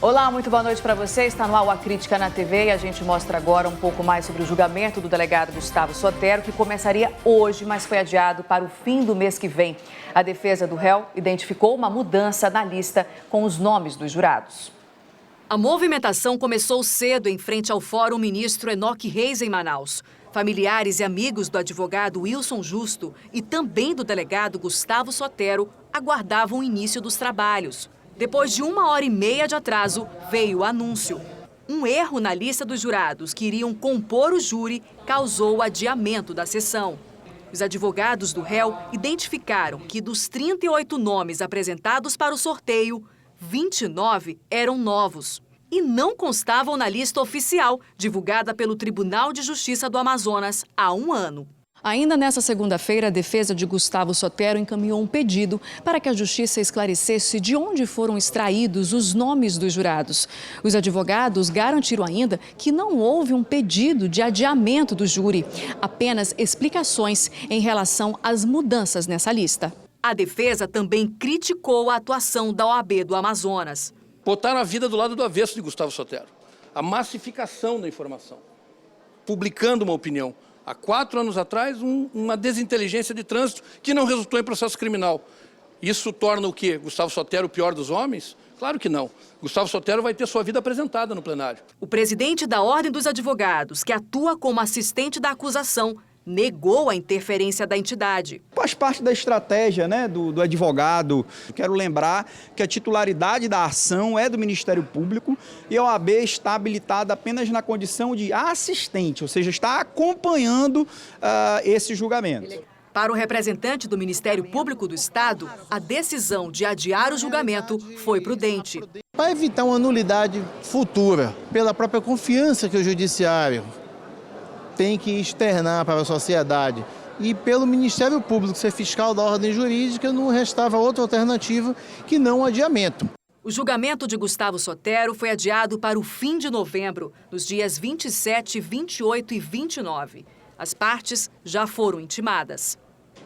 Olá, muito boa noite para você. Está no ar a Crítica na TV e a gente mostra agora um pouco mais sobre o julgamento do delegado Gustavo Sotero, que começaria hoje, mas foi adiado para o fim do mês que vem. A defesa do réu identificou uma mudança na lista com os nomes dos jurados. A movimentação começou cedo em frente ao Fórum Ministro Enoque Reis, em Manaus. Familiares e amigos do advogado Wilson Justo e também do delegado Gustavo Sotero aguardavam o início dos trabalhos. Depois de 1h30 de atraso, veio o anúncio. Um erro na lista dos jurados que iriam compor o júri causou o adiamento da sessão. Os advogados do réu identificaram que dos 38 nomes apresentados para o sorteio, 29 eram novos e não constavam na lista oficial divulgada pelo Tribunal de Justiça do Amazonas há 1 ano. Ainda nesta segunda-feira, a defesa de Gustavo Sotero encaminhou um pedido para que a Justiça esclarecesse de onde foram extraídos os nomes dos jurados. Os advogados garantiram ainda que não houve um pedido de adiamento do júri, apenas explicações em relação às mudanças nessa lista. A defesa também criticou a atuação da OAB do Amazonas. Botaram a vida do lado do avesso de Gustavo Sotero. A massificação da informação, publicando uma opinião. Há 4 anos atrás, uma desinteligência de trânsito que não resultou em processo criminal. Isso torna o quê? Gustavo Sotero o pior dos homens? Claro que não. Gustavo Sotero vai ter sua vida apresentada no plenário. O presidente da Ordem dos Advogados, que atua como assistente da acusação, negou a interferência da entidade. Faz parte da estratégia, do advogado. Quero lembrar que a titularidade da ação é do Ministério Público e a OAB está habilitada apenas na condição de assistente, ou seja, está acompanhando esse julgamento. Para o representante do Ministério Público do Estado, a decisão de adiar o julgamento foi prudente. Para evitar uma nulidade futura, pela própria confiança que o Judiciário tem que externar para a sociedade. E pelo Ministério Público ser fiscal da ordem jurídica, não restava outra alternativa que não o adiamento. O julgamento de Gustavo Sotero foi adiado para o fim de novembro, nos dias 27, 28 e 29. As partes já foram intimadas.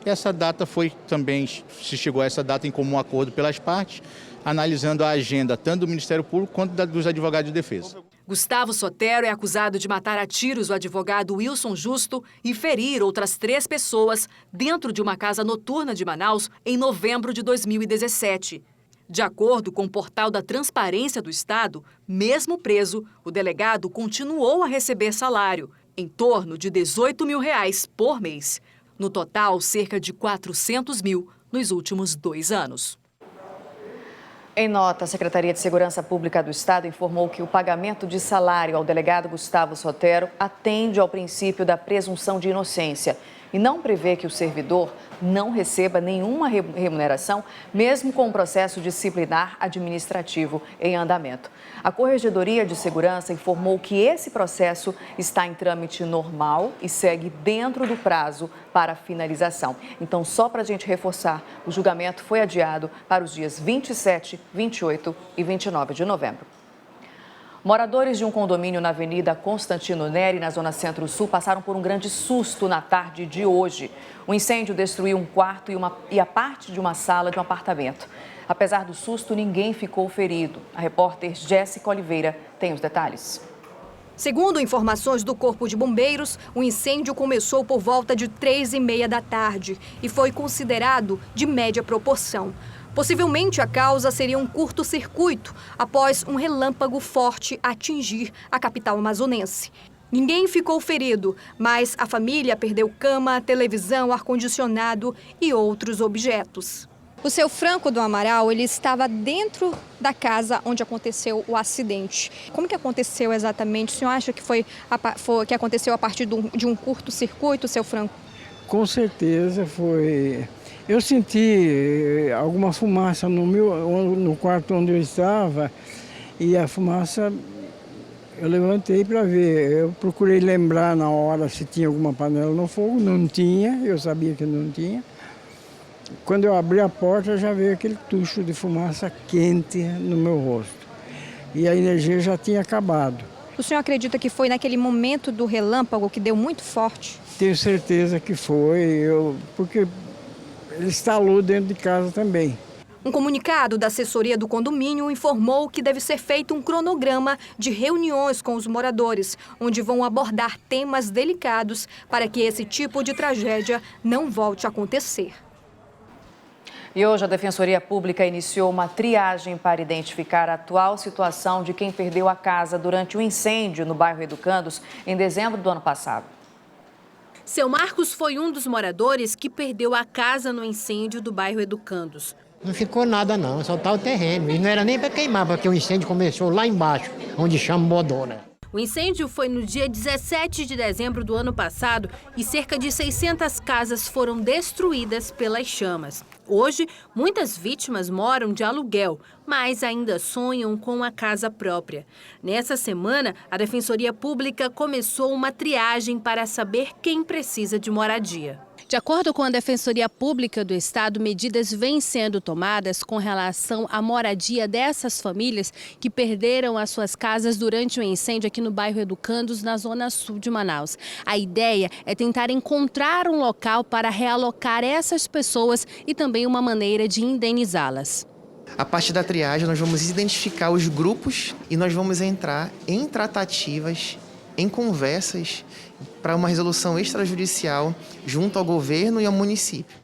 Essa data foi também, se chegou a essa data em comum acordo pelas partes, analisando a agenda tanto do Ministério Público quanto dos advogados de defesa. Gustavo Sotero é acusado de matar a tiros o advogado Wilson Justo e ferir outras 3 pessoas dentro de uma casa noturna de Manaus em novembro de 2017. De acordo com o portal da Transparência do Estado, mesmo preso, o delegado continuou a receber salário, em torno de R$18 mil por mês. No total, cerca de R$400 mil nos últimos 2 anos. Em nota, a Secretaria de Segurança Pública do Estado informou que o pagamento de salário ao delegado Gustavo Sotero atende ao princípio da presunção de inocência e não prevê que o servidor não receba nenhuma remuneração, mesmo com o processo disciplinar administrativo em andamento. A Corregedoria de Segurança informou que esse processo está em trâmite normal e segue dentro do prazo para finalização. Então, só para a gente reforçar, o julgamento foi adiado para os dias 27, 28 e 29 de novembro. Moradores de um condomínio na Avenida Constantino Neri, na Zona Centro-Sul, passaram por um grande susto na tarde de hoje. O incêndio destruiu um quarto e a parte de uma sala de um apartamento. Apesar do susto, ninguém ficou ferido. A repórter Jéssica Oliveira tem os detalhes. Segundo informações do Corpo de Bombeiros, o incêndio começou por volta de 3h30 da tarde e foi considerado de média proporção. Possivelmente a causa seria um curto-circuito após um relâmpago forte atingir a capital amazonense. Ninguém ficou ferido, mas a família perdeu cama, televisão, ar-condicionado e outros objetos. O seu Franco do Amaral, ele estava dentro da casa onde aconteceu o acidente. Como que aconteceu exatamente? O senhor acha que que aconteceu a partir de um curto-circuito, seu Franco? Com certeza foi. Eu senti alguma fumaça no quarto onde eu estava e a fumaça eu levantei para ver. Eu procurei lembrar na hora se tinha alguma panela no fogo, não tinha, eu sabia que não tinha. Quando eu abri a porta já veio aquele tucho de fumaça quente no meu rosto e a energia já tinha acabado. O senhor acredita que foi naquele momento do relâmpago que deu muito forte? Tenho certeza que foi, porque ele instalou dentro de casa também. Um comunicado da assessoria do condomínio informou que deve ser feito um cronograma de reuniões com os moradores, onde vão abordar temas delicados para que esse tipo de tragédia não volte a acontecer. E hoje a Defensoria Pública iniciou uma triagem para identificar a atual situação de quem perdeu a casa durante o incêndio no bairro Educandos em dezembro do ano passado. Seu Marcos foi um dos moradores que perdeu a casa no incêndio do bairro Educandos. Não ficou nada não, só tá o terreno. E não era nem para queimar, porque o incêndio começou lá embaixo, onde chama Modona. O incêndio foi no dia 17 de dezembro do ano passado e cerca de 600 casas foram destruídas pelas chamas. Hoje, muitas vítimas moram de aluguel, mas ainda sonham com a casa própria. Nessa semana, a Defensoria Pública começou uma triagem para saber quem precisa de moradia. De acordo com a Defensoria Pública do Estado, medidas vêm sendo tomadas com relação à moradia dessas famílias que perderam as suas casas durante o incêndio aqui no bairro Educandos, na zona sul de Manaus. A ideia é tentar encontrar um local para realocar essas pessoas e também uma maneira de indenizá-las. A partir da triagem, nós vamos identificar os grupos e nós vamos entrar em tratativas, em conversas para uma resolução extrajudicial junto ao governo e ao município.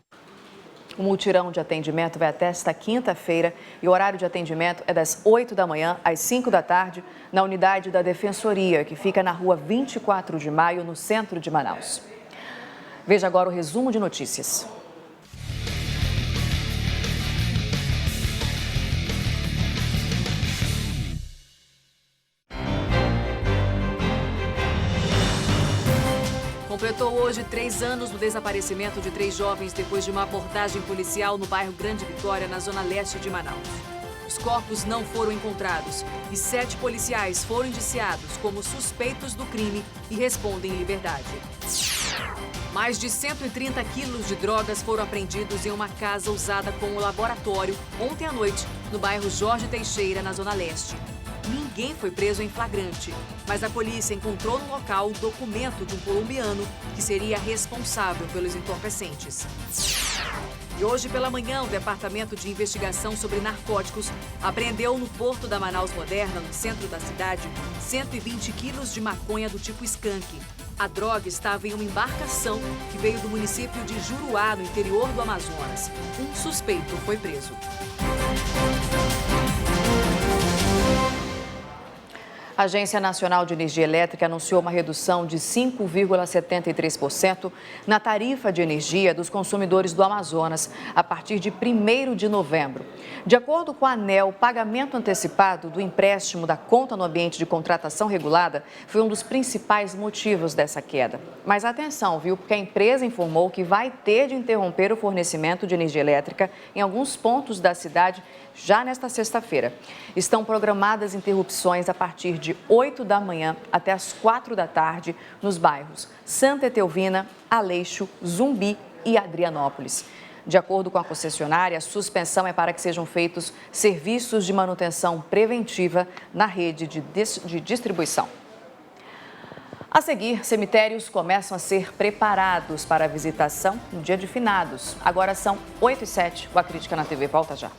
O mutirão de atendimento vai até esta quinta-feira e o horário de atendimento é das 8 da manhã às 5 da tarde na unidade da Defensoria, que fica na rua 24 de maio, no centro de Manaus. Veja agora o resumo de notícias. Completou hoje 3 anos do desaparecimento de 3 jovens depois de uma abordagem policial no bairro Grande Vitória, na zona leste de Manaus. Os corpos não foram encontrados e 7 policiais foram indiciados como suspeitos do crime e respondem em liberdade. Mais de 130 quilos de drogas foram apreendidos em uma casa usada como laboratório ontem à noite, no bairro Jorge Teixeira, na zona leste. Ninguém foi preso em flagrante, mas a polícia encontrou no local o documento de um colombiano que seria responsável pelos entorpecentes. E hoje pela manhã, o Departamento de Investigação sobre Narcóticos apreendeu no porto da Manaus Moderna, no centro da cidade, 120 quilos de maconha do tipo skunk. A droga estava em uma embarcação que veio do município de Juruá, no interior do Amazonas. Um suspeito foi preso. A Agência Nacional de Energia Elétrica anunciou uma redução de 5,73% na tarifa de energia dos consumidores do Amazonas a partir de 1º de novembro. De acordo com a ANEEL, o pagamento antecipado do empréstimo da conta no ambiente de contratação regulada foi um dos principais motivos dessa queda. Mas atenção, viu? Porque a empresa informou que vai ter de interromper o fornecimento de energia elétrica em alguns pontos da cidade já nesta sexta-feira. Estão programadas interrupções a partir de 8 da manhã até as 4 da tarde nos bairros Santa Etelvina, Aleixo, Zumbi e Adrianópolis. De acordo com a concessionária, a suspensão é para que sejam feitos serviços de manutenção preventiva na rede de distribuição. A seguir, cemitérios começam a ser preparados para a visitação no dia de finados. Agora são 8h07, com a Crítica na TV. Volta já.